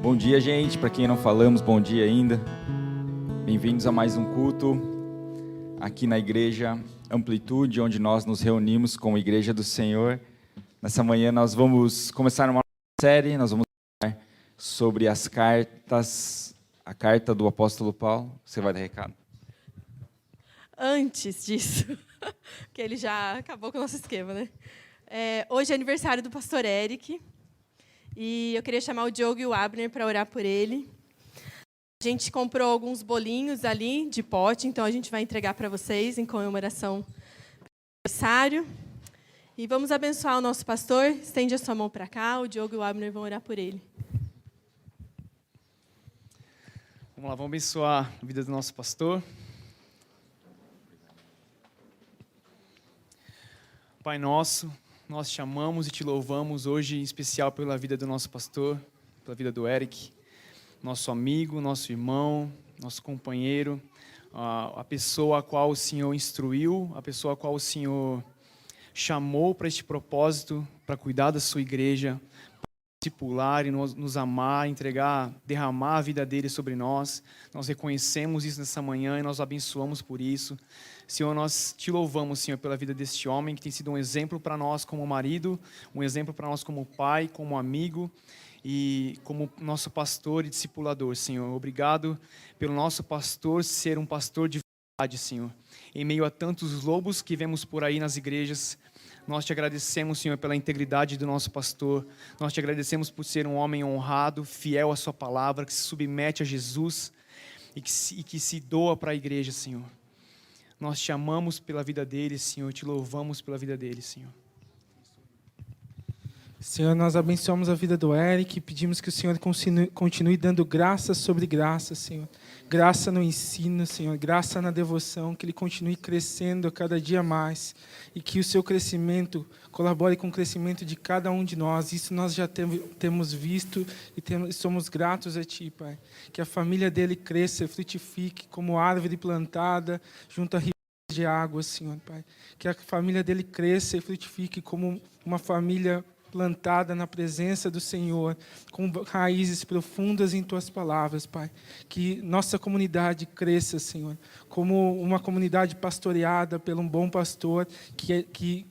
Bom dia, gente. Para quem não falamos, bom dia ainda. Bem-vindos a mais um culto aqui na Igreja Amplitude, onde nós nos reunimos com a Igreja do Senhor. Nessa manhã nós vamos começar uma série, nós vamos falar sobre as cartas, a carta do apóstolo Paulo. Você vai dar recado? Antes disso, que ele já acabou com o nosso esquema, né? Hoje é aniversário do pastor Eric. E eu queria chamar o Diogo e o Abner para orar por ele. A gente comprou alguns bolinhos ali de pote, então a gente vai entregar para vocês em comemoração do aniversário. E vamos abençoar o nosso pastor. Estende a sua mão para cá, o Diogo e o Abner vão orar por ele. Vamos lá, vamos abençoar a vida do nosso pastor. Pai nosso, nós te amamos e te louvamos hoje, em especial pela vida do nosso pastor, pela vida do Eric, nosso amigo, nosso irmão, nosso companheiro, a pessoa a qual o Senhor instruiu, a pessoa a qual o Senhor chamou para este propósito, para cuidar da sua igreja, para discipular e nos amar, entregar, derramar a vida dele sobre nós. Nós reconhecemos isso nessa manhã e nós abençoamos por isso. Senhor, nós te louvamos, Senhor, pela vida deste homem que tem sido um exemplo para nós como marido, um exemplo para nós como pai, como amigo e como nosso pastor e discipulador, Senhor. Obrigado pelo nosso pastor ser um pastor de verdade, Senhor. Em meio a tantos lobos que vemos por aí nas igrejas, nós te agradecemos, Senhor, pela integridade do nosso pastor. Nós te agradecemos por ser um homem honrado, fiel à sua palavra, que se submete a Jesus e que se doa para a igreja, Senhor. Nós te amamos pela vida dele, Senhor, te louvamos pela vida dele, Senhor. Senhor, nós abençoamos a vida do Eric e pedimos que o Senhor continue dando graça sobre graça, Senhor. Graça no ensino, Senhor, graça na devoção, que ele continue crescendo a cada dia mais e que o seu crescimento colabore com o crescimento de cada um de nós. Isso nós já temos visto e somos gratos a Ti, Pai. Que a família dele cresça e frutifique como árvore plantada junto a rios de água, Senhor, Pai. Que a família dele cresça e frutifique como uma família plantada na presença do Senhor, com raízes profundas em Tuas palavras, Pai. Que nossa comunidade cresça, Senhor, como uma comunidade pastoreada por um bom pastor, que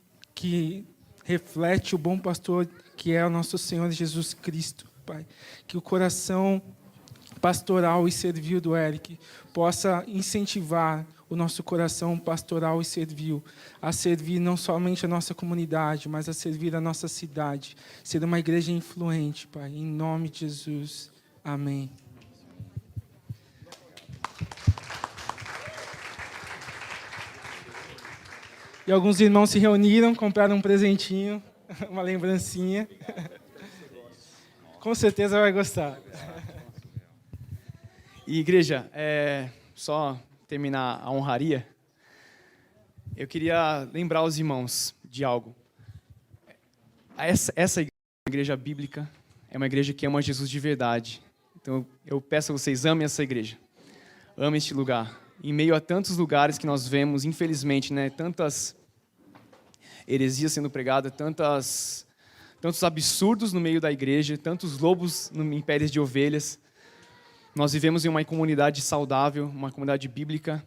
reflete o bom pastor que é o nosso Senhor Jesus Cristo, Pai. Que o coração pastoral e servil do Eric possa incentivar o nosso coração pastoral e servil a servir não somente a nossa comunidade, mas a servir a nossa cidade, ser uma igreja influente, Pai, em nome de Jesus. Amém. E alguns irmãos se reuniram, compraram um presentinho, uma lembrancinha. Com certeza vai gostar. E igreja, só terminar a honraria, eu queria lembrar os irmãos de algo. Essa igreja é uma igreja bíblica, é uma igreja que ama Jesus de verdade. Então eu peço a vocês, amem essa igreja, amem este lugar. Em meio a tantos lugares que nós vemos, infelizmente, né, tantas heresias sendo pregadas, tantos absurdos no meio da igreja, tantos lobos em peles de ovelhas. Nós vivemos em uma comunidade saudável, uma comunidade bíblica,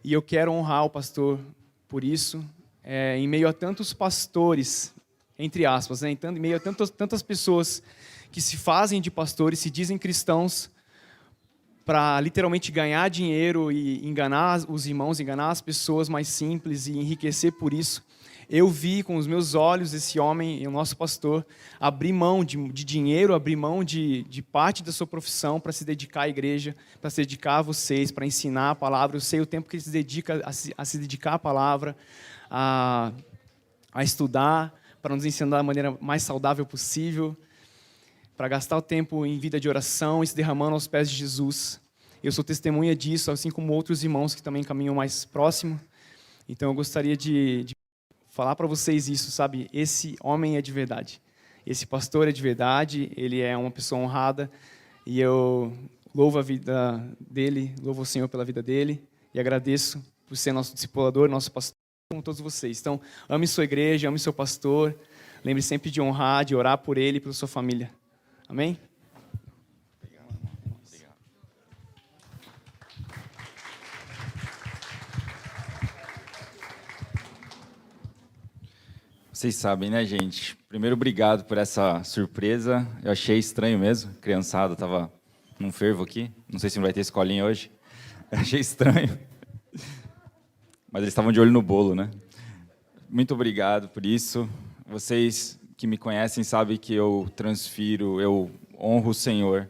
e eu quero honrar o pastor por isso. Em meio a tantos pastores, entre aspas, né? Em meio a tantas pessoas que se fazem de pastores, se dizem cristãos, para literalmente ganhar dinheiro e enganar os irmãos, enganar as pessoas mais simples e enriquecer por isso. Eu vi com os meus olhos esse homem, o nosso pastor, abrir mão de dinheiro, abrir mão de parte da sua profissão para se dedicar à igreja, para se dedicar a vocês, para ensinar a palavra. Eu sei o tempo que ele se dedica a se dedicar à palavra, a estudar, para nos ensinar da maneira mais saudável possível, para gastar o tempo em vida de oração e se derramando aos pés de Jesus. Eu sou testemunha disso, assim como outros irmãos que também caminham mais próximo. Então eu gostaria de falar para vocês isso, sabe? Esse homem é de verdade. Esse pastor é de verdade, ele é uma pessoa honrada e eu louvo a vida dele, louvo o Senhor pela vida dele e agradeço por ser nosso discipulador, nosso pastor, como todos vocês. Então, ame sua igreja, ame seu pastor, lembre sempre de honrar, de orar por ele e pela sua família. Amém? Vocês sabem, né, gente? Primeiro, obrigado por essa surpresa. Eu achei estranho mesmo. Criançada estava num fervo aqui. Não sei se não vai ter escolinha hoje. Eu achei estranho. Mas eles estavam de olho no bolo, né? Muito obrigado por isso. Vocês que me conhecem sabem que eu honro o Senhor.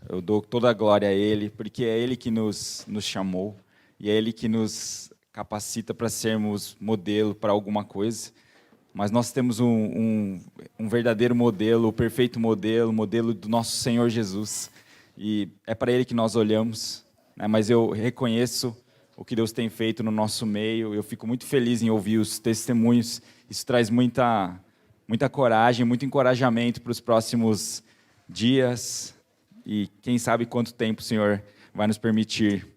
Eu dou toda a glória a Ele, porque é Ele que nos chamou. E é Ele que nos capacita para sermos modelo para alguma coisa. Mas nós temos um verdadeiro modelo, o perfeito modelo, o modelo do nosso Senhor Jesus. E é para Ele que nós olhamos, né? Mas eu reconheço o que Deus tem feito no nosso meio. Eu fico muito feliz em ouvir os testemunhos. Isso traz muita coragem, muito encorajamento para os próximos dias. E quem sabe quanto tempo o Senhor vai nos permitir.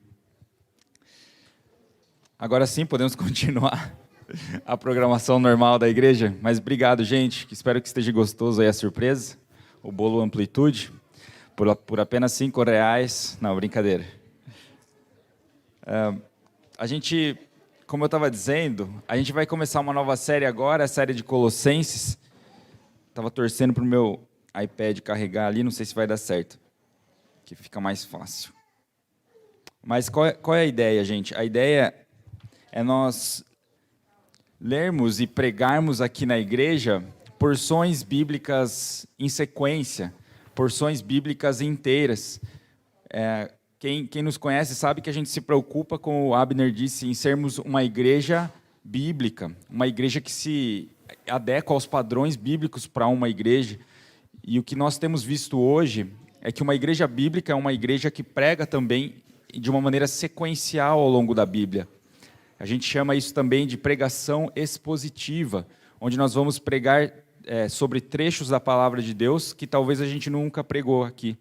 Agora sim, podemos continuar a programação normal da igreja, mas obrigado, gente, espero que esteja gostoso aí a surpresa, o bolo Amplitude, por apenas R$5, não, brincadeira. A gente, como eu estava dizendo, a gente vai começar uma nova série agora, a série de Colossenses. Estava torcendo para o meu iPad carregar ali, não sei se vai dar certo, que fica mais fácil. Mas qual é a ideia, gente? A ideia é nós lermos e pregarmos aqui na igreja porções bíblicas em sequência, porções bíblicas inteiras. Quem nos conhece sabe que a gente se preocupa, como o Abner disse, em sermos uma igreja bíblica, uma igreja que se adequa aos padrões bíblicos para uma igreja. E o que nós temos visto hoje é que uma igreja bíblica é uma igreja que prega também de uma maneira sequencial ao longo da Bíblia. A gente chama isso também de pregação expositiva, onde nós vamos pregar sobre trechos da palavra de Deus que talvez a gente nunca pregou aqui.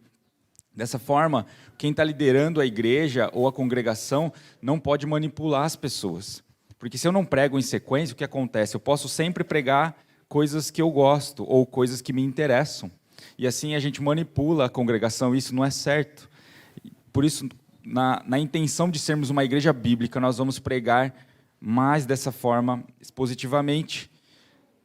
Dessa forma, quem está liderando a igreja ou a congregação não pode manipular as pessoas. Porque se eu não prego em sequência, o que acontece? Eu posso sempre pregar coisas que eu gosto ou coisas que me interessam. E assim a gente manipula a congregação, e isso não é certo. Por isso, na intenção de sermos uma igreja bíblica, nós vamos pregar mais dessa forma, expositivamente,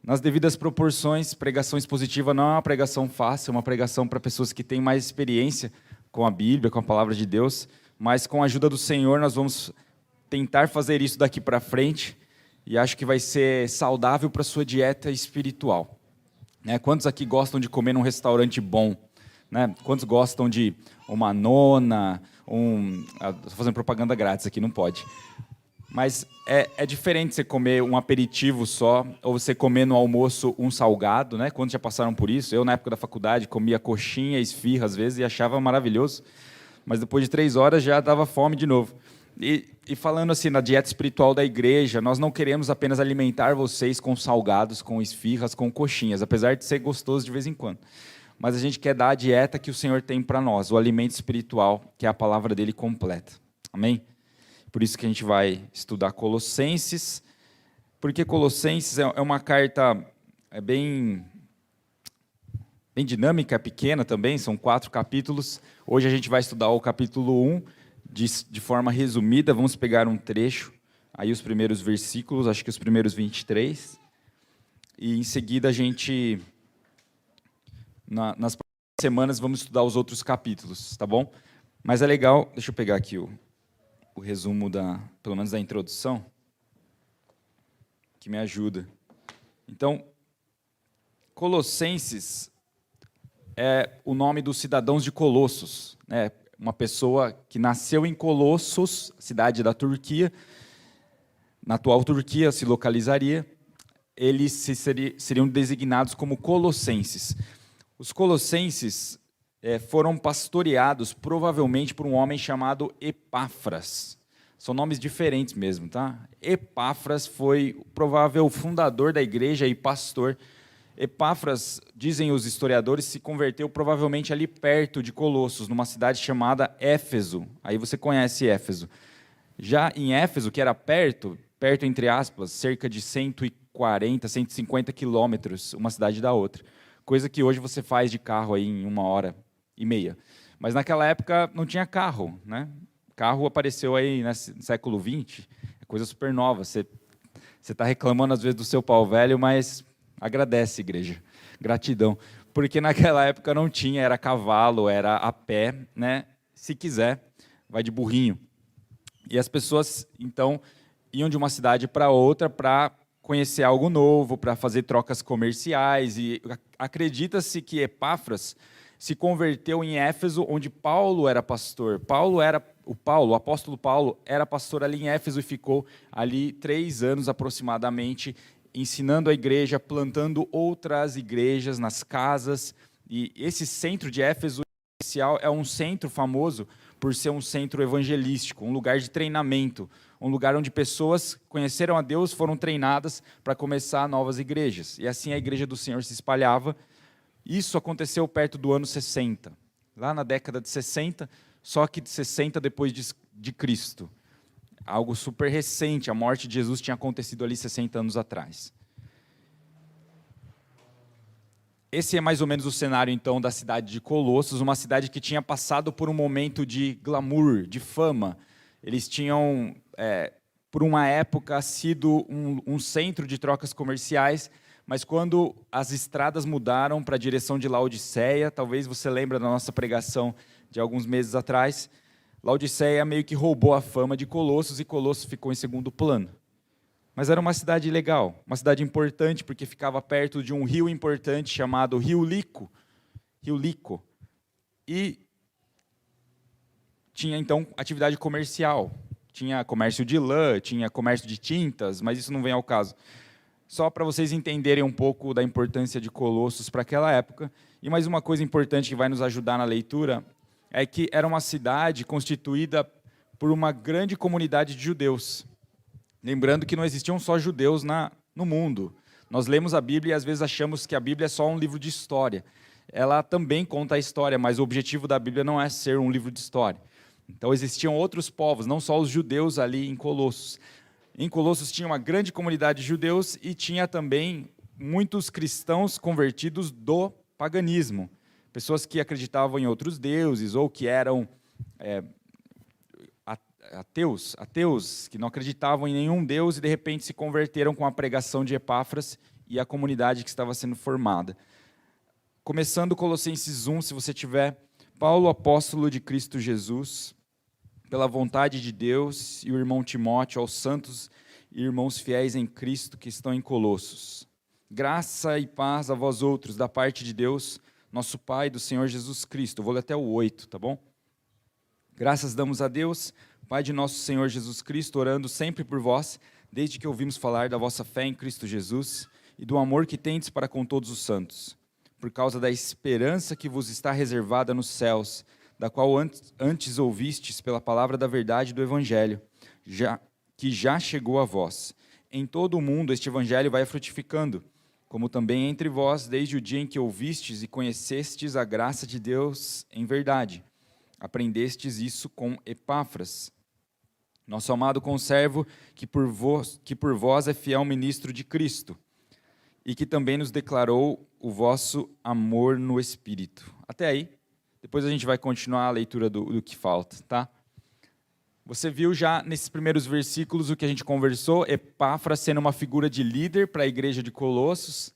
nas devidas proporções. Pregação expositiva não é uma pregação fácil, é uma pregação para pessoas que têm mais experiência com a Bíblia, com a palavra de Deus, mas com a ajuda do Senhor nós vamos tentar fazer isso daqui para frente, e acho que vai ser saudável para a sua dieta espiritual. Quantos aqui gostam de comer num restaurante bom? Quantos gostam de uma nona, estou fazendo propaganda grátis aqui, não pode. Mas é diferente você comer um aperitivo só, ou você comer no almoço um salgado, né? Quantos já passaram por isso? Eu, na época da faculdade, comia coxinha, esfirra às vezes, e achava maravilhoso. Mas depois de 3 horas já dava fome de novo. E falando assim, na dieta espiritual da igreja, nós não queremos apenas alimentar vocês com salgados, com esfirras, com coxinhas, apesar de ser gostoso de vez em quando. Mas a gente quer dar a dieta que o Senhor tem para nós, o alimento espiritual, que é a palavra dele completa. Amém? Por isso que a gente vai estudar Colossenses, porque Colossenses é uma carta bem dinâmica, pequena também, são 4 capítulos. Hoje a gente vai estudar o capítulo 1, de forma resumida. Vamos pegar um trecho, aí os primeiros versículos, acho que os primeiros 23, e em seguida a gente... Nas próximas semanas vamos estudar os outros capítulos, tá bom? Mas é legal, deixa eu pegar aqui o resumo, pelo menos da introdução, que me ajuda. Então, Colossenses é o nome dos cidadãos de Colossos, né? Uma pessoa que nasceu em Colossos, cidade da Turquia, na atual Turquia se localizaria, eles seriam designados como colossenses. Os colossenses foram pastoreados provavelmente por um homem chamado Epáfras. São nomes diferentes mesmo, tá? Epáfras foi o provável fundador da igreja e pastor. Epáfras, dizem os historiadores, se converteu provavelmente ali perto de Colossos, numa cidade chamada Éfeso. Aí você conhece Éfeso. Já em Éfeso, que era perto entre aspas, cerca de 140, 150 quilômetros, uma cidade da outra. Coisa que hoje você faz de carro aí em 1h30. Mas naquela época não tinha carro, né? Carro apareceu aí no século XX, é coisa super nova. Você está reclamando às vezes do seu pau velho, mas Agradece, igreja. Gratidão. Porque naquela época não tinha, era cavalo, era a pé, né? Se quiser, vai de burrinho. E as pessoas, então, iam de uma cidade para outra para conhecer algo novo, para fazer trocas comerciais. E acredita-se que Epáfras se converteu em Éfeso, onde Paulo era pastor. O apóstolo Paulo, era pastor ali em Éfeso e ficou ali 3 anos aproximadamente, ensinando a igreja, plantando outras igrejas nas casas. E esse centro de Éfeso inicial é um centro famoso por ser um centro evangelístico, um lugar de treinamento, um lugar onde pessoas conheceram a Deus, foram treinadas para começar novas igrejas. E assim a igreja do Senhor se espalhava. Isso aconteceu perto do ano 60, lá na década de 60, só que de 60 depois de Cristo. Algo super recente, a morte de Jesus tinha acontecido ali 60 anos atrás. Esse é mais ou menos o cenário, então, da cidade de Colossos, uma cidade que tinha passado por um momento de glamour, de fama. Eles tinham, por uma época, sido um centro de trocas comerciais, mas quando as estradas mudaram para a direção de Laodiceia, talvez você lembre da nossa pregação de alguns meses atrás, Laodiceia meio que roubou a fama de Colossos e Colossos ficou em segundo plano. Mas era uma cidade legal, uma cidade importante, porque ficava perto de um rio importante chamado Rio Lico. E tinha, então, atividade comercial. Tinha comércio de lã, tinha comércio de tintas, mas isso não vem ao caso. Só para vocês entenderem um pouco da importância de Colossos para aquela época. E mais uma coisa importante que vai nos ajudar na leitura é que era uma cidade constituída por uma grande comunidade de judeus. Lembrando que não existiam só judeus no mundo. Nós lemos a Bíblia e às vezes achamos que a Bíblia é só um livro de história. Ela também conta a história, mas o objetivo da Bíblia não é ser um livro de história. Então existiam outros povos, não só os judeus ali em Colossos. Em Colossos tinha uma grande comunidade de judeus e tinha também muitos cristãos convertidos do paganismo. Pessoas que acreditavam em outros deuses ou que eram ateus, que não acreditavam em nenhum Deus e de repente se converteram com a pregação de Epáfras e a comunidade que estava sendo formada. Começando Colossenses 1, se você tiver, Paulo, apóstolo de Cristo Jesus, pela vontade de Deus, e o irmão Timóteo, aos santos e irmãos fiéis em Cristo que estão em Colossos. Graça e paz a vós outros, da parte de Deus, nosso Pai, do Senhor Jesus Cristo. Eu vou ler até o 8, tá bom? Graças damos a Deus, Pai de nosso Senhor Jesus Cristo, orando sempre por vós, desde que ouvimos falar da vossa fé em Cristo Jesus e do amor que tendes para com todos os santos, por causa da esperança que vos está reservada nos céus, da qual antes ouvistes pela palavra da verdade do Evangelho, que já chegou a vós. Em todo o mundo este Evangelho vai frutificando, como também entre vós, desde o dia em que ouvistes e conhecestes a graça de Deus em verdade. Aprendestes isso com Epáfras, nosso amado conservo, que por vós é fiel ministro de Cristo, e que também nos declarou o vosso amor no Espírito. Até aí, depois a gente vai continuar a leitura do que falta, tá? Você viu já nesses primeiros versículos o que a gente conversou, Epáfras sendo uma figura de líder para a igreja de Colossos,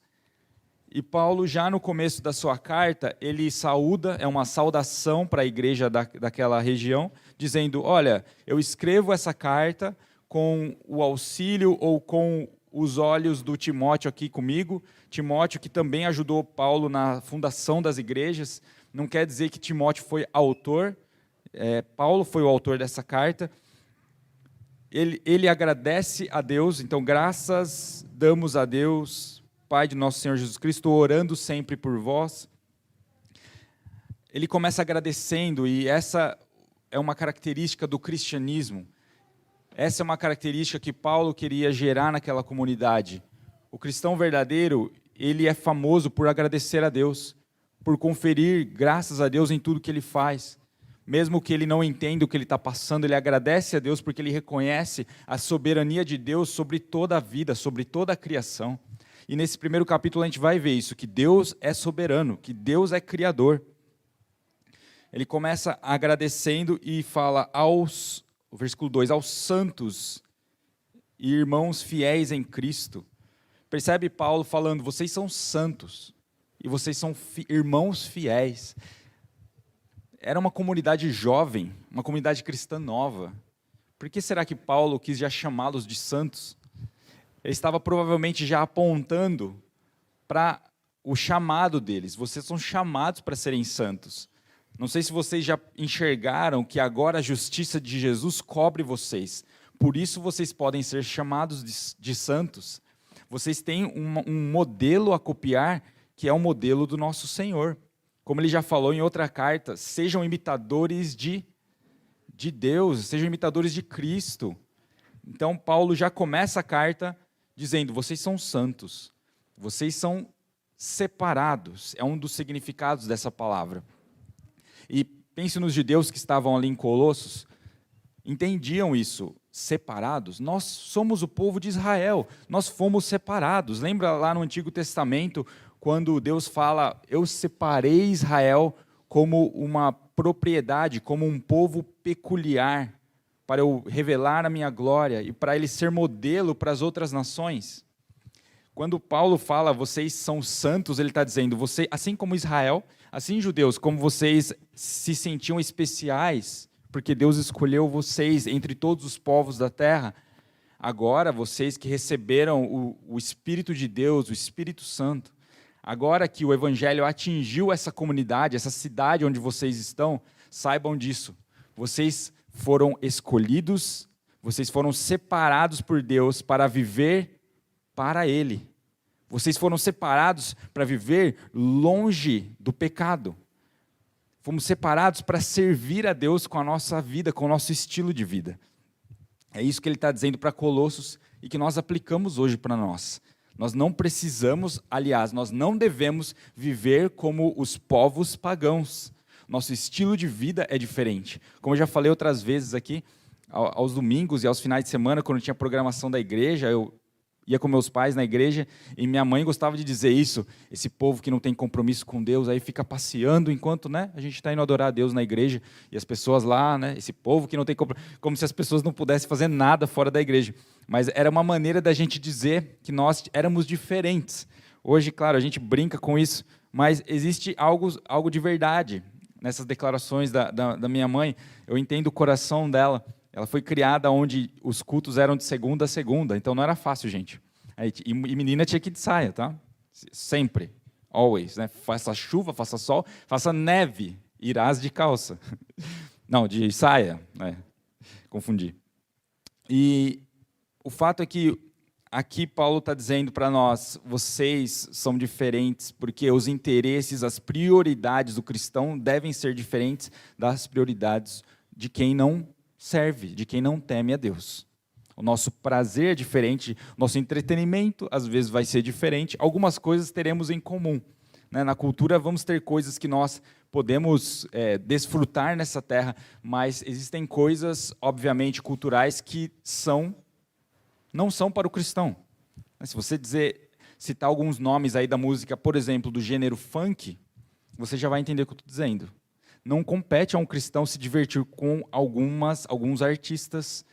e Paulo, já no começo da sua carta, ele saúda, é uma saudação para a igreja daquela região, dizendo, olha, eu escrevo essa carta com o auxílio ou com os olhos do Timóteo aqui comigo, Timóteo que também ajudou Paulo na fundação das igrejas, não quer dizer que Timóteo foi autor, Paulo foi o autor dessa carta, ele agradece a Deus, então graças damos a Deus, Pai de nosso Senhor Jesus Cristo, orando sempre por vós. Ele começa agradecendo, e essa é uma característica do cristianismo. Essa é uma característica que Paulo queria gerar naquela comunidade. O cristão verdadeiro, ele é famoso por agradecer a Deus, por conferir graças a Deus em tudo que ele faz. Mesmo que ele não entenda o que ele está passando, ele agradece a Deus porque ele reconhece a soberania de Deus sobre toda a vida, sobre toda a criação. E nesse primeiro capítulo a gente vai ver isso, que Deus é soberano, que Deus é criador. Ele começa agradecendo e fala versículo 2, aos santos e irmãos fiéis em Cristo. Percebe Paulo falando, vocês são santos e vocês são irmãos fiéis. Era uma comunidade jovem, uma comunidade cristã nova. Por que será que Paulo quis já chamá-los de santos? Ele estava provavelmente já apontando para o chamado deles. Vocês são chamados para serem santos. Não sei se vocês já enxergaram que agora a justiça de Jesus cobre vocês. Por isso vocês podem ser chamados de santos. Vocês têm um modelo a copiar, que é o modelo do nosso Senhor. Como ele já falou em outra carta, sejam imitadores de Deus, sejam imitadores de Cristo. Então, Paulo já começa a carta dizendo, vocês são santos, vocês são separados, é um dos significados dessa palavra. E pense nos judeus que estavam ali em Colossos, entendiam isso, separados. Nós somos o povo de Israel, nós fomos separados. Lembra lá no Antigo Testamento, quando Deus fala, eu separei Israel como uma propriedade, como um povo peculiar, para eu revelar a minha glória e para ele ser modelo para as outras nações. Quando Paulo fala, vocês são santos, ele está dizendo, você, assim como Israel, assim judeus, como vocês se sentiam especiais, porque Deus escolheu vocês entre todos os povos da terra, agora vocês que receberam o Espírito de Deus, o Espírito Santo, agora que o Evangelho atingiu essa comunidade, essa cidade onde vocês estão, saibam disso. Vocês foram escolhidos, vocês foram separados por Deus para viver para Ele. Vocês foram separados para viver longe do pecado. Fomos separados para servir a Deus com a nossa vida, com o nosso estilo de vida. É isso que ele está dizendo para Colossos e que nós aplicamos hoje para nós. Nós não precisamos, aliás, nós não devemos viver como os povos pagãos. Nosso estilo de vida é diferente. Como eu já falei outras vezes aqui, aos domingos e aos finais de semana, quando tinha programação da igreja, eu ia com meus pais na igreja e minha mãe gostava de dizer isso, esse povo que não tem compromisso com Deus, aí fica passeando enquanto a gente está indo adorar a Deus na igreja, e as pessoas lá, esse povo que não tem compromisso, como se as pessoas não pudessem fazer nada fora da igreja. Mas era uma maneira da gente dizer que nós éramos diferentes. Hoje, claro, a gente brinca com isso, mas existe algo de verdade nessas declarações da minha mãe. Eu entendo o coração dela. Ela foi criada onde os cultos eram de segunda a segunda, então não era fácil, gente. E menina tinha que ir de saia, tá? Sempre, always, né? Faça chuva, faça sol, faça neve, irás de calça. Não, de saia, confundi. E o fato é que aqui Paulo está dizendo para nós, vocês são diferentes, porque os interesses, as prioridades do cristão devem ser diferentes das prioridades de quem não serve, de quem não teme a Deus. O nosso prazer é diferente, nosso entretenimento às vezes vai ser diferente, algumas coisas teremos em comum. Na cultura vamos ter coisas que nós podemos desfrutar nessa terra, mas existem coisas, obviamente, culturais que não são para o cristão. Se você citar alguns nomes aí da música, por exemplo, do gênero funk, você já vai entender o que eu estou dizendo. Não compete a um cristão se divertir com alguns artistas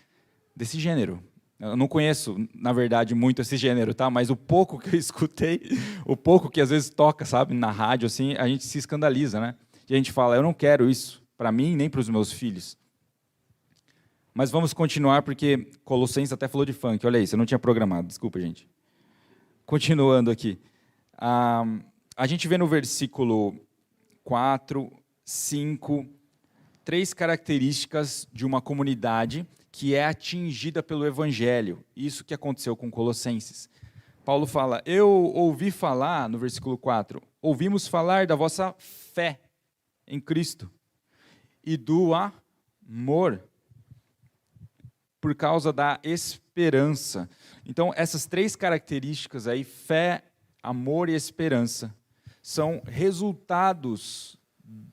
desse gênero. Eu não conheço, na verdade, muito esse gênero, tá? Mas o pouco que eu escutei, o pouco que às vezes toca, sabe, na rádio, assim, a gente se escandaliza, né? E a gente fala, eu não quero isso para mim nem para os meus filhos. Mas vamos continuar, porque Colossenses até falou de funk. Olha isso, eu não tinha programado, desculpa, gente. Continuando aqui. A gente vê no versículo 4, 5, 3 características de uma comunidade que é atingida pelo Evangelho. Isso que aconteceu com Colossenses. Paulo fala, eu ouvi falar, no versículo 4, ouvimos falar da vossa fé em Cristo e do amor por causa da esperança. Então, essas 3 características aí, fé, amor e esperança, são resultados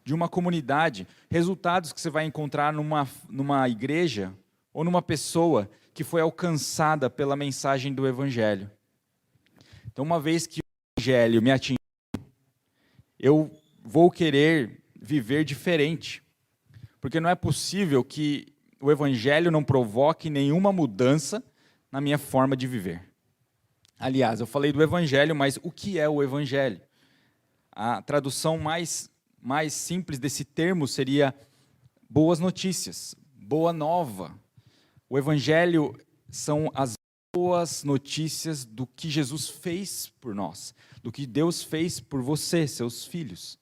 de uma comunidade, resultados que você vai encontrar numa igreja ou numa pessoa que foi alcançada pela mensagem do Evangelho. Então, uma vez que o Evangelho me atingiu, eu vou querer viver diferente, porque não é possível que o Evangelho não provoque nenhuma mudança na minha forma de viver. Aliás, eu falei do evangelho, mas o que é o evangelho? A tradução mais simples desse termo seria boas notícias, boa nova. O evangelho são as boas notícias do que Jesus fez por nós, do que Deus fez por você, seus filhos.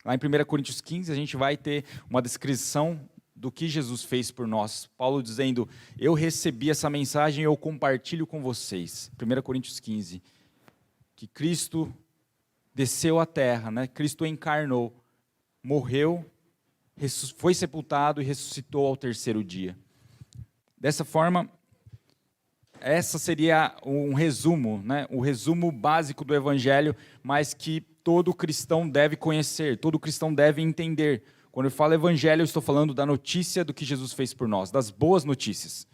Lá em 1 Coríntios 15, a gente vai ter uma descrição do que Jesus fez por nós. Paulo dizendo, eu recebi essa mensagem e eu compartilho com vocês. 1 Coríntios 15, que Cristo desceu à terra, né? Cristo encarnou, morreu, foi sepultado e ressuscitou ao terceiro dia. Dessa forma, essa seria um resumo, né? O resumo básico do Evangelho, mas que todo cristão deve conhecer, todo cristão deve entender. Quando eu falo Evangelho, eu estou falando da notícia do que Jesus fez por nós, das boas notícias.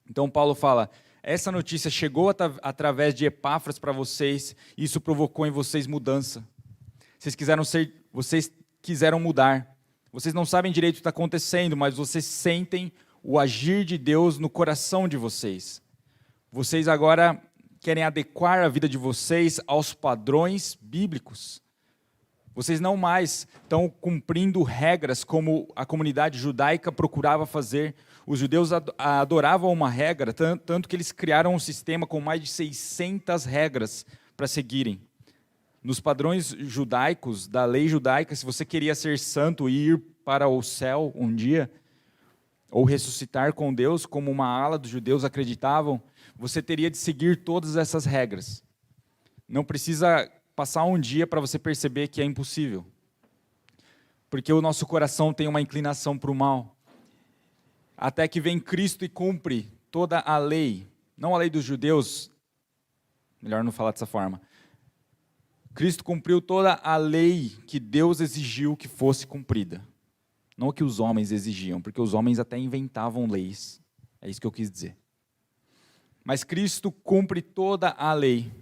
Então Paulo fala, essa notícia chegou através de Epáfras para vocês, e isso provocou em vocês mudança. Vocês quiseram mudar. Vocês não sabem direito o que está acontecendo, mas vocês sentem o agir de Deus no coração de vocês. Vocês agora querem adequar a vida de vocês aos padrões bíblicos. Vocês não mais estão cumprindo regras como a comunidade judaica procurava fazer. Os judeus adoravam uma regra, tanto que eles criaram um sistema com mais de 600 regras para seguirem. Nos padrões judaicos, da lei judaica, se você queria ser santo e ir para o céu um dia, ou ressuscitar com Deus, como uma ala dos judeus acreditavam, você teria de seguir todas essas regras. Não precisa passar um dia para você perceber que é impossível. Porque o nosso coração tem uma inclinação para o mal. Até que vem Cristo e cumpre toda a lei. Não a lei dos judeus, melhor não falar dessa forma. Cristo cumpriu toda a lei que Deus exigiu que fosse cumprida. Não o que os homens exigiam, porque os homens até inventavam leis. É isso que eu quis dizer. Mas Cristo cumpre toda a lei,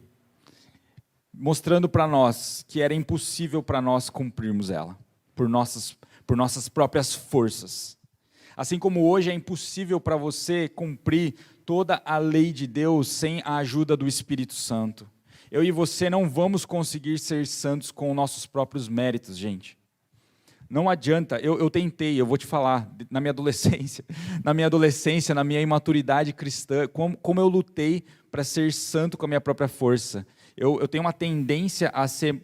mostrando para nós que era impossível para nós cumprirmos ela, por nossas próprias forças. Assim como hoje é impossível para você cumprir toda a lei de Deus sem a ajuda do Espírito Santo. Eu e você não vamos conseguir ser santos com nossos próprios méritos, gente. Não adianta, eu tentei, eu vou te falar, na minha adolescência, na minha imaturidade cristã, como eu lutei para ser santo com a minha própria força. Eu tenho uma tendência a ser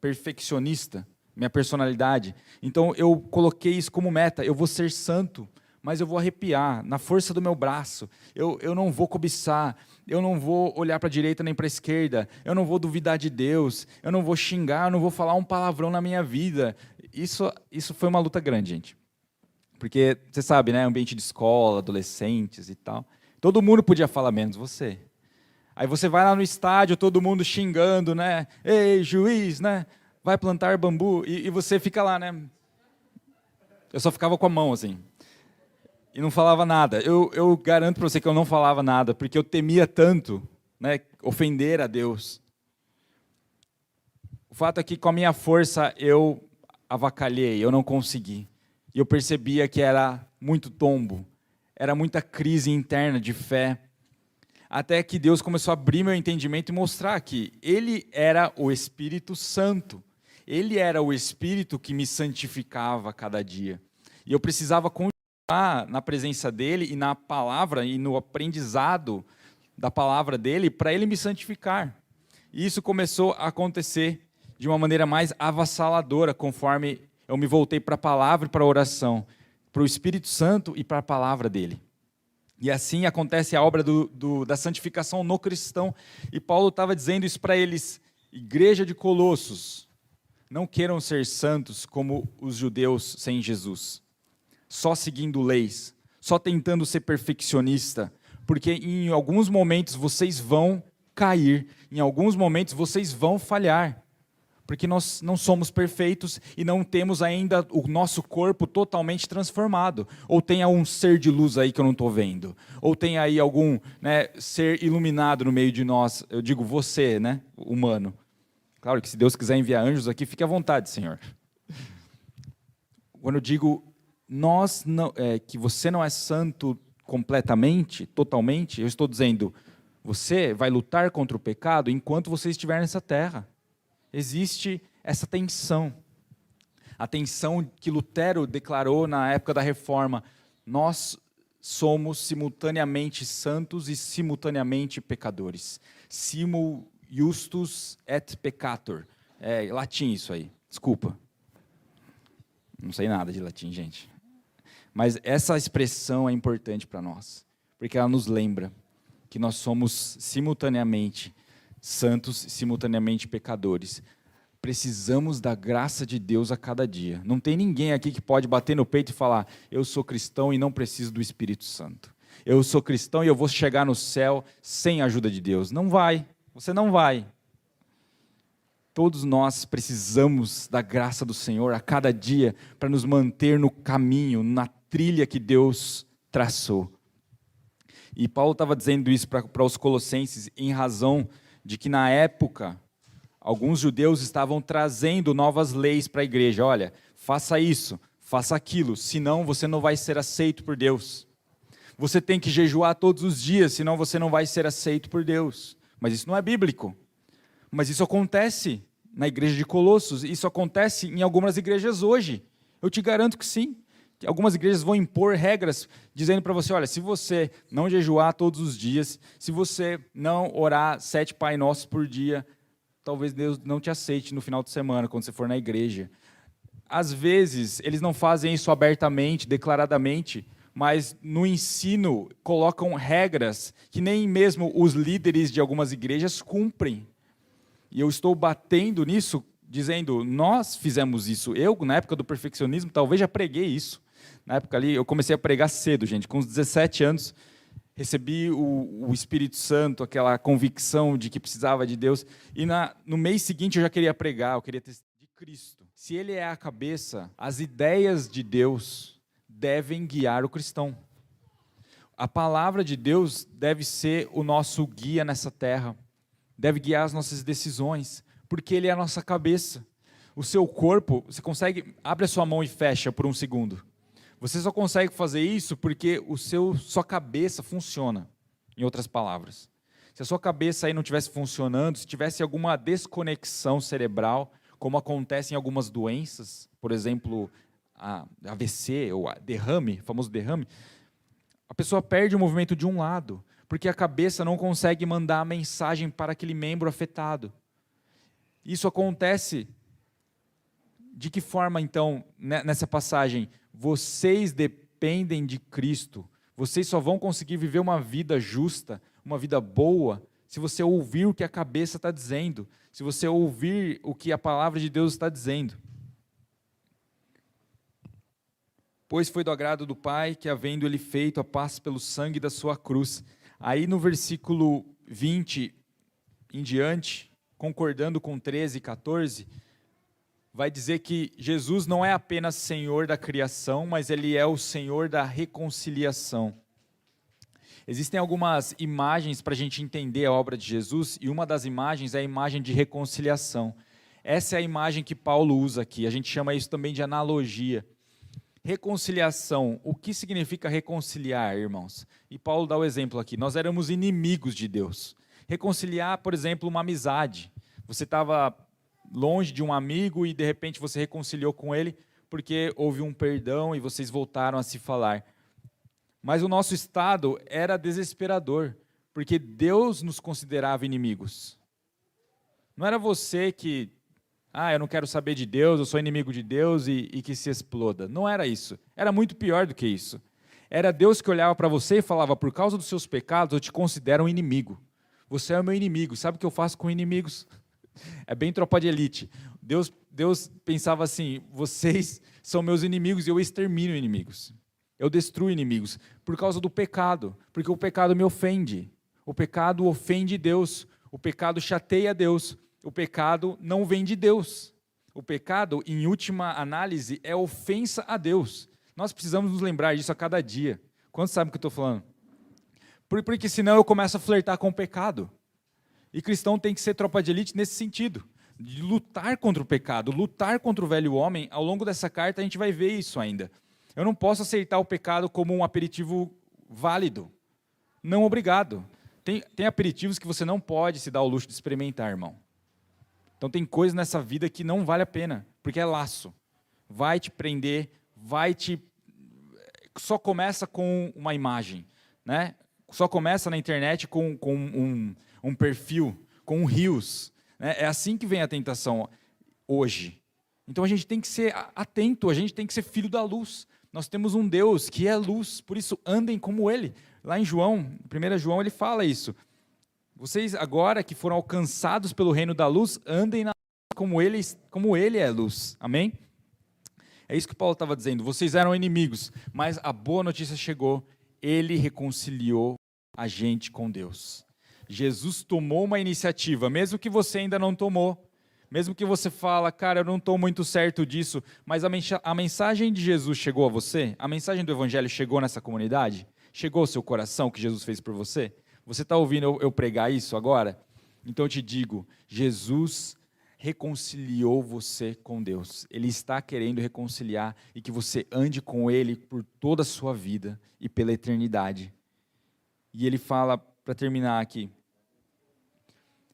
perfeccionista, minha personalidade. Então eu coloquei isso como meta, eu vou ser santo, mas eu vou arrepiar, na força do meu braço. Eu não vou cobiçar, eu não vou olhar para a direita nem para a esquerda, eu não vou duvidar de Deus, eu não vou xingar, eu não vou falar um palavrão na minha vida. Isso foi uma luta grande, gente. Porque, você sabe, né, ambiente de escola, adolescentes e tal. Todo mundo podia falar, menos você. Aí você vai lá no estádio, todo mundo xingando, né? Ei, juiz, né? Vai plantar bambu. E você fica lá, né? Eu só ficava com a mão, assim. E não falava nada. Eu garanto para você que eu não falava nada, porque eu temia tanto, né, ofender a Deus. O fato é que com a minha força eu avacalhei, eu não consegui. E eu percebia que era muito tombo, era muita crise interna de fé. Até que Deus começou a abrir meu entendimento e mostrar que Ele era o Espírito Santo. Ele era o Espírito que me santificava cada dia. E eu precisava continuar na presença dEle e na palavra e no aprendizado da palavra dEle para Ele me santificar. E isso começou a acontecer de uma maneira mais avassaladora, conforme eu me voltei para a palavra e para a oração, para o Espírito Santo e para a palavra dEle. E assim acontece a obra da santificação no cristão. E Paulo estava dizendo isso para eles, igreja de Colossos, não queiram ser santos como os judeus sem Jesus, só seguindo leis, só tentando ser perfeccionista, porque em alguns momentos vocês vão cair, em alguns momentos vocês vão falhar, porque nós não somos perfeitos e não temos ainda o nosso corpo totalmente transformado. Ou tem um ser de luz aí que eu não estou vendo. Ou tem aí algum, né, ser iluminado no meio de nós. Eu digo você, né, humano. Claro que se Deus quiser enviar anjos aqui, fique à vontade, Senhor. Quando eu digo que você não é santo completamente, totalmente, eu estou dizendo, Você vai lutar contra o pecado enquanto você estiver nessa terra. Existe essa tensão. A tensão que Lutero declarou na época da Reforma. Nós somos simultaneamente santos e simultaneamente pecadores. Simul justus et peccator. É latim isso aí, desculpa. Não sei nada de latim, gente. Mas essa expressão é importante para nós, porque ela nos lembra que nós somos simultaneamente santos e simultaneamente pecadores. Precisamos da graça de Deus a cada dia. Não tem ninguém aqui que pode bater no peito e falar, eu sou cristão e não preciso do Espírito Santo. Eu sou cristão e eu vou chegar no céu sem a ajuda de Deus. Não vai, você não vai. Todos nós precisamos da graça do Senhor a cada dia para nos manter no caminho, na trilha que Deus traçou. E Paulo estava dizendo isso para os colossenses em razão de que na época alguns judeus estavam trazendo novas leis para a igreja. Olha, faça isso, faça aquilo, senão você não vai ser aceito por Deus. Você tem que jejuar todos os dias, senão você não vai ser aceito por Deus. Mas isso não é bíblico. Mas isso acontece na igreja de Colossos, isso acontece em algumas igrejas hoje. Eu te garanto que sim. Que algumas igrejas vão impor regras dizendo para você, olha, se você não jejuar todos os dias, se você não orar 7 Pai Nossos por dia, talvez Deus não te aceite no final de semana, quando você for na igreja. Às vezes, eles não fazem isso abertamente, declaradamente, mas no ensino colocam regras que nem mesmo os líderes de algumas igrejas cumprem. E eu estou batendo nisso, dizendo, nós fizemos isso. Eu, na época do perfeccionismo, talvez já preguei isso. Na época ali, eu comecei a pregar cedo, gente, com uns 17 anos, recebi o Espírito Santo, aquela convicção de que precisava de Deus, e no mês seguinte eu já queria pregar, eu queria ter de Cristo. Se Ele é a cabeça, as ideias de Deus devem guiar o cristão. A palavra de Deus deve ser o nosso guia nessa terra, deve guiar as nossas decisões, porque Ele é a nossa cabeça. O seu corpo, você consegue, abre a sua mão e fecha por um segundo. Você só consegue fazer isso porque sua cabeça funciona, em outras palavras. Se a sua cabeça aí não estivesse funcionando, se tivesse alguma desconexão cerebral, como acontece em algumas doenças, por exemplo, a AVC, ou a derrame, o famoso derrame, a pessoa perde o movimento de um lado, porque a cabeça não consegue mandar a mensagem para aquele membro afetado. Isso acontece de que forma, então, nessa passagem? Vocês dependem de Cristo. Vocês só vão conseguir viver uma vida justa, uma vida boa, se você ouvir o que a cabeça está dizendo, se você ouvir o que a palavra de Deus está dizendo. Pois foi do agrado do Pai que, havendo Ele feito a paz pelo sangue da sua cruz. Aí no versículo 20 em diante, concordando com 13 e 14, vai dizer que Jesus não é apenas Senhor da criação, mas Ele é o Senhor da reconciliação. Existem algumas imagens para a gente entender a obra de Jesus, e uma das imagens é a imagem de reconciliação. Essa é a imagem que Paulo usa aqui, a gente chama isso também de analogia. Reconciliação, o que significa reconciliar, irmãos? E Paulo dá o exemplo aqui, nós éramos inimigos de Deus. Reconciliar, por exemplo, uma amizade. Você estava longe de um amigo e de repente você reconciliou com ele porque houve um perdão e vocês voltaram a se falar. Mas o nosso estado era desesperador, porque Deus nos considerava inimigos. Não era você que, eu não quero saber de Deus, eu sou inimigo de Deus e que se exploda. Não era isso. Era muito pior do que isso. Era Deus que olhava para você e falava, por causa dos seus pecados eu te considero um inimigo. Você é o meu inimigo. Sabe o que eu faço com inimigos? É bem Tropa de Elite. Deus pensava assim, vocês são meus inimigos e eu extermino inimigos. Eu destruo inimigos por causa do pecado, porque o pecado me ofende. O pecado ofende Deus, o pecado chateia Deus, o pecado não vem de Deus. O pecado, em última análise, é ofensa a Deus. Nós precisamos nos lembrar disso a cada dia. Quantos sabem o que eu estou falando? Porque senão eu começo a flertar com o pecado. E cristão tem que ser tropa de elite nesse sentido, de lutar contra o pecado, lutar contra o velho homem. Ao longo dessa carta a gente vai ver isso ainda. Eu não posso aceitar o pecado como um aperitivo válido. Não, obrigado. Tem aperitivos que você não pode se dar o luxo de experimentar, irmão. Então tem coisas nessa vida que não vale a pena, porque é laço. Vai te prender, só começa com uma imagem, né? Só começa na internet com um perfil, com um rios. Né? É assim que vem a tentação hoje. Então a gente tem que ser atento, a gente tem que ser filho da luz. Nós temos um Deus que é luz, por isso andem como Ele. Lá em João, 1 João, ele fala isso. Vocês agora que foram alcançados pelo reino da luz, andem na luz como ele é luz. Amém? É isso que Paulo estava dizendo. Vocês eram inimigos, mas a boa notícia chegou. Ele reconciliou a gente com Deus. Jesus tomou uma iniciativa, mesmo que você ainda não tomou. Mesmo que você fala, cara, eu não estou muito certo disso, mas a mensagem de Jesus chegou a você? A mensagem do Evangelho chegou nessa comunidade? Chegou ao seu coração o que Jesus fez por você? Você está ouvindo eu pregar isso agora? Então eu te digo, Jesus reconciliou você com Deus. Ele está querendo reconciliar e que você ande com Ele por toda a sua vida e pela eternidade. E ele fala, para terminar aqui,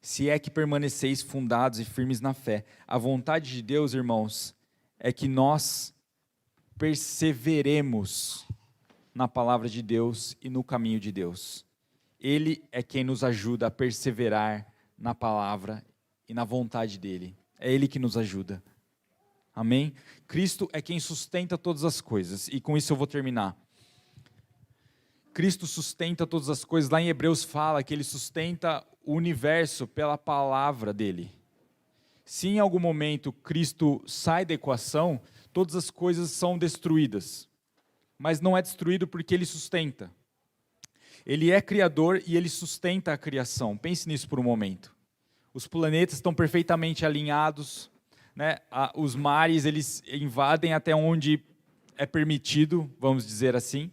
se é que permaneceis fundados e firmes na fé. A vontade de Deus, irmãos, é que nós perseveremos na palavra de Deus e no caminho de Deus. Ele é quem nos ajuda a perseverar na palavra e na vontade dEle. É Ele que nos ajuda. Amém? Cristo é quem sustenta todas as coisas. E com isso eu vou terminar. Cristo sustenta todas as coisas. Lá em Hebreus fala que Ele sustenta o universo pela palavra dEle. Se em algum momento Cristo sai da equação, todas as coisas são destruídas. Mas não é destruído porque Ele sustenta. Ele é criador e Ele sustenta a criação. Pense nisso por um momento. Os planetas estão perfeitamente alinhados, né? Os mares eles invadem até onde é permitido, vamos dizer assim.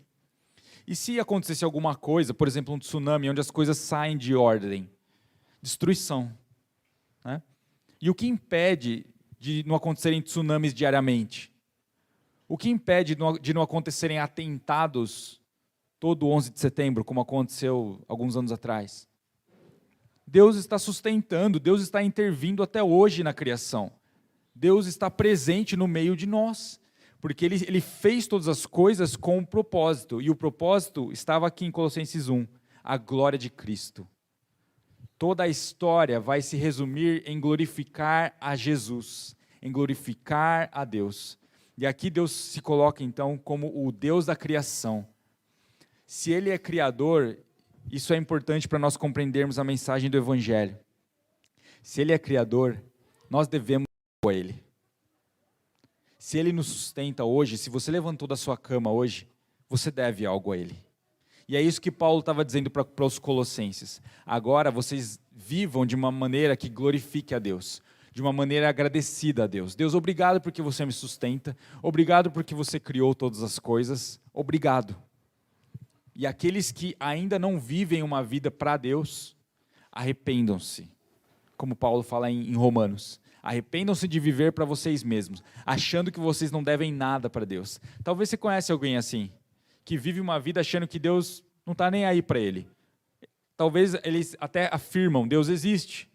E se acontecesse alguma coisa, por exemplo, um tsunami, onde as coisas saem de ordem? Destruição. Né? E o que impede de não acontecerem tsunamis diariamente? O que impede de não acontecerem atentados todo 11 de setembro, como aconteceu alguns anos atrás? Deus está sustentando, Deus está intervindo até hoje na criação. Deus está presente no meio de nós, porque Ele fez todas as coisas com um propósito, e o propósito estava aqui em Colossenses 1, a glória de Cristo. Toda a história vai se resumir em glorificar a Jesus, em glorificar a Deus. E aqui Deus se coloca então como o Deus da criação. Se Ele é criador, isso é importante para nós compreendermos a mensagem do Evangelho. Se Ele é criador, nós devemos a Ele. Se Ele nos sustenta hoje, se você levantou da sua cama hoje, você deve algo a Ele. E é isso que Paulo estava dizendo para os colossenses. Agora vocês vivam de uma maneira que glorifique a Deus, de uma maneira agradecida a Deus. Deus, obrigado porque você me sustenta, obrigado porque você criou todas as coisas, obrigado. E aqueles que ainda não vivem uma vida para Deus, arrependam-se. Como Paulo fala em Romanos. Arrependam-se de viver para vocês mesmos, achando que vocês não devem nada para Deus. Talvez você conhece alguém assim, que vive uma vida achando que Deus não está nem aí para ele. Talvez eles até afirmam, Deus existe,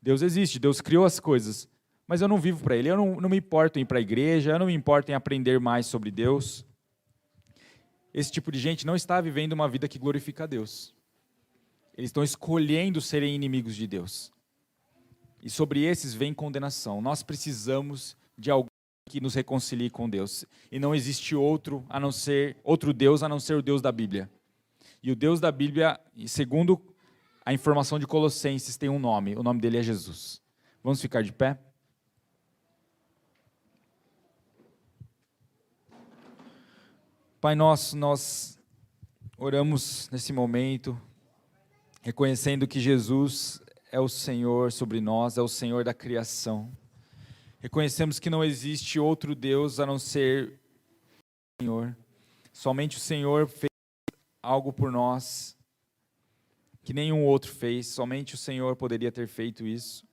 Deus criou as coisas, mas eu não vivo para Ele, eu não me importo em ir para a igreja, eu não me importo em aprender mais sobre Deus. Esse tipo de gente não está vivendo uma vida que glorifica a Deus. Eles estão escolhendo serem inimigos de Deus. E sobre esses vem condenação. Nós precisamos de alguém que nos reconcilie com Deus. E não existe outro Deus a não ser o Deus da Bíblia. E o Deus da Bíblia, segundo a informação de Colossenses, tem um nome. O nome dele é Jesus. Vamos ficar de pé? Pai nosso, nós oramos nesse momento, reconhecendo que Jesus é o Senhor sobre nós, é o Senhor da criação. Reconhecemos que não existe outro Deus a não ser o Senhor. Somente o Senhor fez algo por nós que nenhum outro fez, somente o Senhor poderia ter feito isso.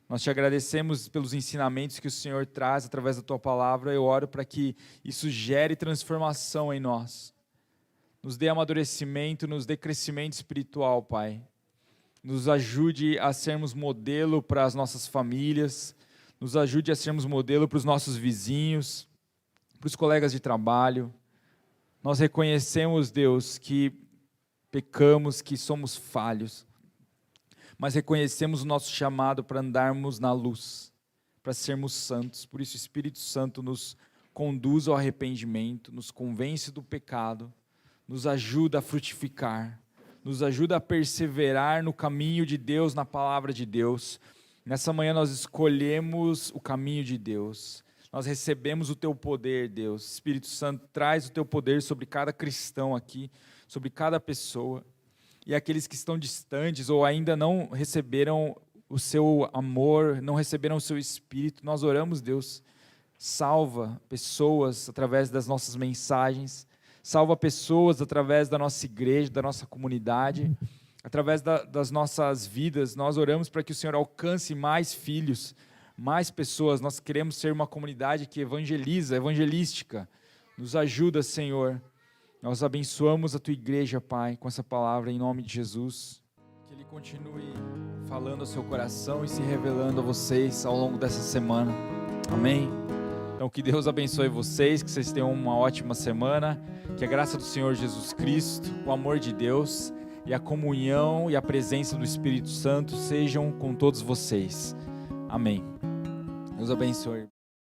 Nós te agradecemos pelos ensinamentos que o Senhor traz através da Tua Palavra. Eu oro para que isso gere transformação em nós. nos dê amadurecimento, nos dê crescimento espiritual, Pai. Nos ajude a sermos modelo para as nossas famílias, nos ajude a sermos modelo para os nossos vizinhos, para os colegas de trabalho. Nós reconhecemos, Deus, que pecamos, que somos falhos, mas reconhecemos o nosso chamado para andarmos na luz, para sermos santos. Por isso, o Espírito Santo nos conduz ao arrependimento, nos convence do pecado, nos ajuda a frutificar, nos ajuda a perseverar no caminho de Deus, na palavra de Deus. Nessa manhã nós escolhemos o caminho de Deus. Nós recebemos o Teu poder, Deus. Espírito Santo, traz o Teu poder sobre cada cristão aqui, sobre cada pessoa. E aqueles que estão distantes ou ainda não receberam o Seu amor, não receberam o Seu Espírito, nós oramos, Deus, salva pessoas através das nossas mensagens, salva pessoas através da nossa igreja, da nossa comunidade, através das nossas vidas. Nós oramos para que o Senhor alcance mais filhos, mais pessoas. Nós queremos ser uma comunidade que evangeliza, evangelística. Nos ajuda, Senhor. Nós abençoamos a Tua igreja, Pai, com essa palavra, em nome de Jesus. Que Ele continue falando ao seu coração e se revelando a vocês ao longo dessa semana. Amém? Então, que Deus abençoe vocês, que vocês tenham uma ótima semana, que a graça do Senhor Jesus Cristo, o amor de Deus e a comunhão e a presença do Espírito Santo sejam com todos vocês. Amém. Deus abençoe.